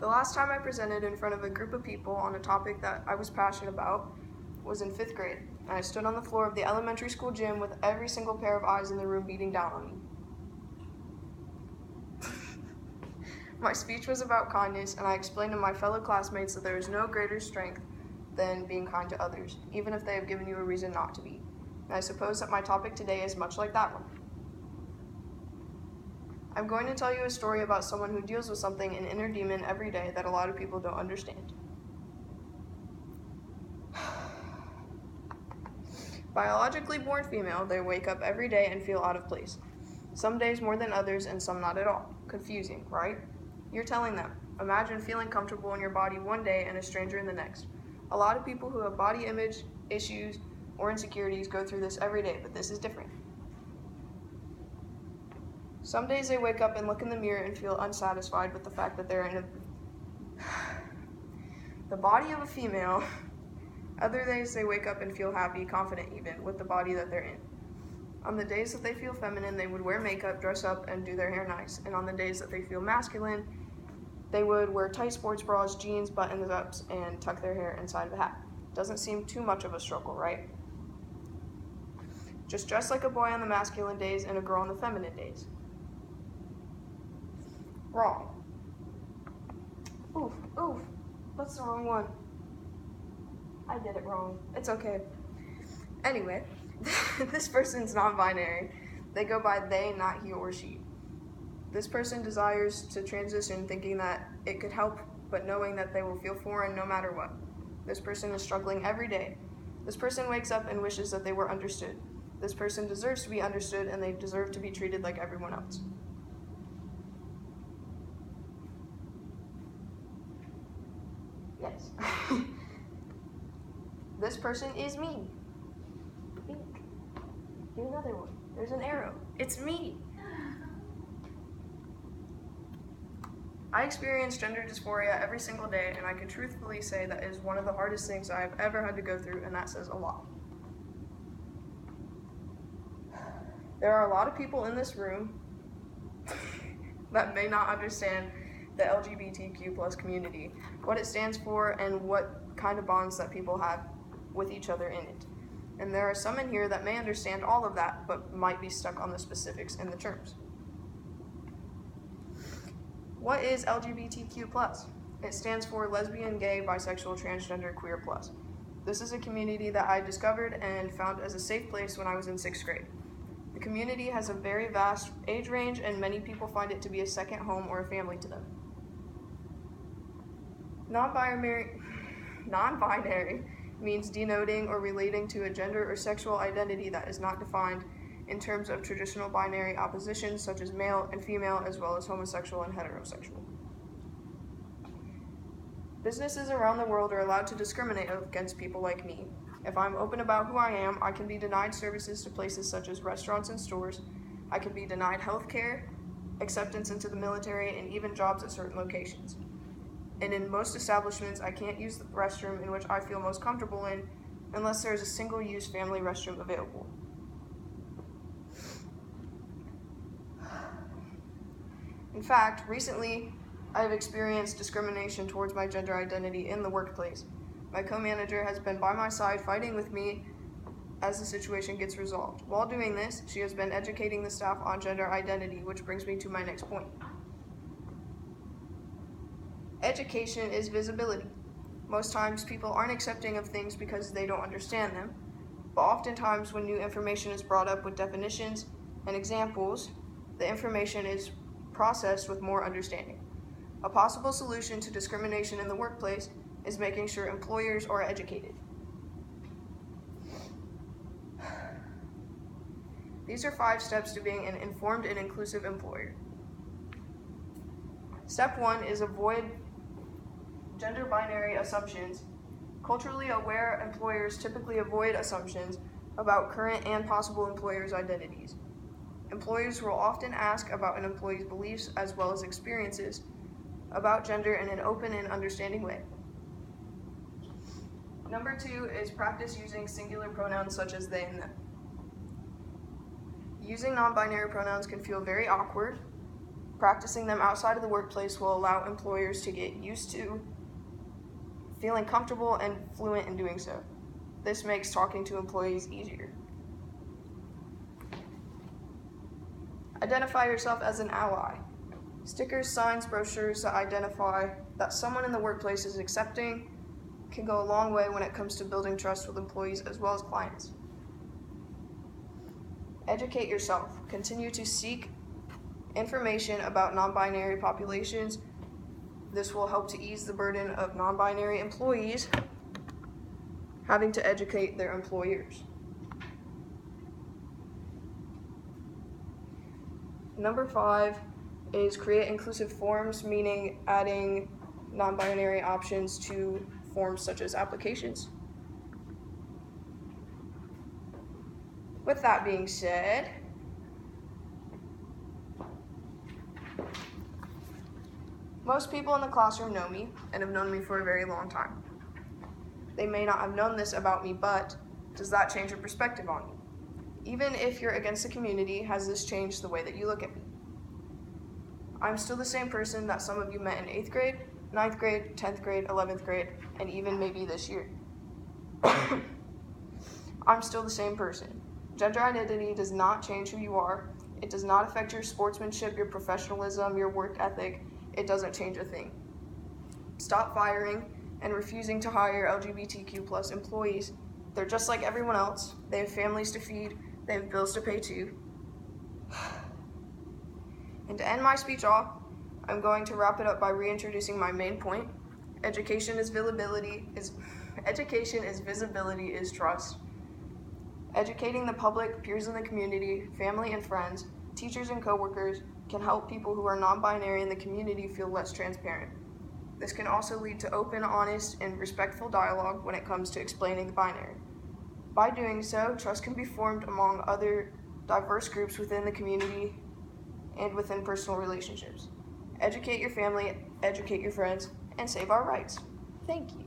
The last time I presented in front of a group of people on a topic that I was passionate about was in 5th grade, and I stood on the floor of the elementary school gym with every single pair of eyes in the room beating down on me. My speech was about kindness, and I explained to my fellow classmates that there is no greater strength than being kind to others, even if they have given you a reason not to be. And I suppose that my topic today is much like that one. I'm going to tell you a story about someone who deals with something, an inner demon, every day that a lot of people don't understand. Biologically born female, they wake up every day and feel out of place. Some days more than others and some not at all. Confusing, right? You're telling them, imagine feeling comfortable in your body one day and a stranger in the next. A lot of people who have body image issues or insecurities go through this every day, but this is different. Some days they wake up and look in the mirror and feel unsatisfied with the fact that they're in the body of a female. Other days they wake up and feel happy, confident even, with the body that they're in. On the days that they feel feminine, they would wear makeup, dress up, and do their hair nice. And on the days that they feel masculine, they would wear tight sports bras, jeans, buttons ups, and tuck their hair inside of a hat. Doesn't seem too much of a struggle, right? Just dress like a boy on the masculine days and a girl on the feminine days. Wrong. Oof, that's the wrong one. I did it wrong. It's okay. Anyway, this person's non-binary. They go by they, not he or she. This person desires to transition thinking that it could help, but knowing that they will feel foreign no matter what. This person is struggling every day. This person wakes up and wishes that they were understood. This person deserves to be understood, and they deserve to be treated like everyone else. Yes. This person is me. Do another one. There's an arrow. It's me. I experience gender dysphoria every single day, and I can truthfully say that it is one of the hardest things I have ever had to go through, and that says a lot. There are a lot of people in this room that may not understand the LGBTQ+ community, what it stands for, and what kind of bonds that people have with each other in it. And there are some in here that may understand all of that, but might be stuck on the specifics and the terms. What is LGBTQ+? It stands for lesbian, gay, bisexual, transgender, queer+. This is a community that I discovered and found as a safe place when I was in 6th grade. The community has a very vast age range, and many people find it to be a second home or a family to them. Non-binary means denoting or relating to a gender or sexual identity that is not defined in terms of traditional binary oppositions such as male and female, as well as homosexual and heterosexual. Businesses around the world are allowed to discriminate against people like me. If I'm open about who I am, I can be denied services to places such as restaurants and stores. I can be denied health care, acceptance into the military, and even jobs at certain locations. And in most establishments, I can't use the restroom in which I feel most comfortable in unless there is a single-use family restroom available. In fact, recently, I have experienced discrimination towards my gender identity in the workplace. My co-manager has been by my side fighting with me as the situation gets resolved. While doing this, she has been educating the staff on gender identity, which brings me to my next point. Education is visibility. Most times people aren't accepting of things because they don't understand them, but oftentimes when new information is brought up with definitions and examples, the information is processed with more understanding. A possible solution to discrimination in the workplace is making sure employers are educated. These are 5 steps to being an informed and inclusive employer. Step 1 is avoid gender binary assumptions. Culturally aware employers typically avoid assumptions about current and possible employers' identities. Employers will often ask about an employee's beliefs as well as experiences about gender in an open and understanding way. Number 2 is practice using singular pronouns such as they and them. Using non-binary pronouns can feel very awkward, Practicing them outside of the workplace will allow employers to get used to feeling comfortable and fluent in doing so. This makes talking to employees easier. Identify yourself as an ally. Stickers, signs, brochures that identify that someone in the workplace is accepting can go a long way when it comes to building trust with employees as well as clients. Educate yourself. Continue to seek information about non-binary populations. This will help to ease the burden of non-binary employees having to educate their employers. Number 5 is create inclusive forms, meaning adding non-binary options to forms such as applications. With that being said, most people in the classroom know me and have known me for a very long time. They may not have known this about me, but does that change your perspective on me? Even if you're against the community, has this changed the way that you look at me? I'm still the same person that some of you met in 8th grade, 9th grade, 10th grade, 11th grade, and even maybe this year. I'm still the same person. Gender identity does not change who you are. It does not affect your sportsmanship, your professionalism, your work ethic. It doesn't change a thing. Stop firing and refusing to hire LGBTQ+ employees. They're just like everyone else. They have families to feed. They have bills to pay too. And to end my speech off, I'm going to wrap it up by reintroducing my main point. Education is visibility is trust. Educating the public, peers in the community, family and friends, teachers and coworkers can help people who are non-binary in the community feel less transparent. This can also lead to open, honest, and respectful dialogue when it comes to explaining the binary. By doing so, trust can be formed among other diverse groups within the community and within personal relationships. Educate your family, educate your friends, and save our rights. Thank you.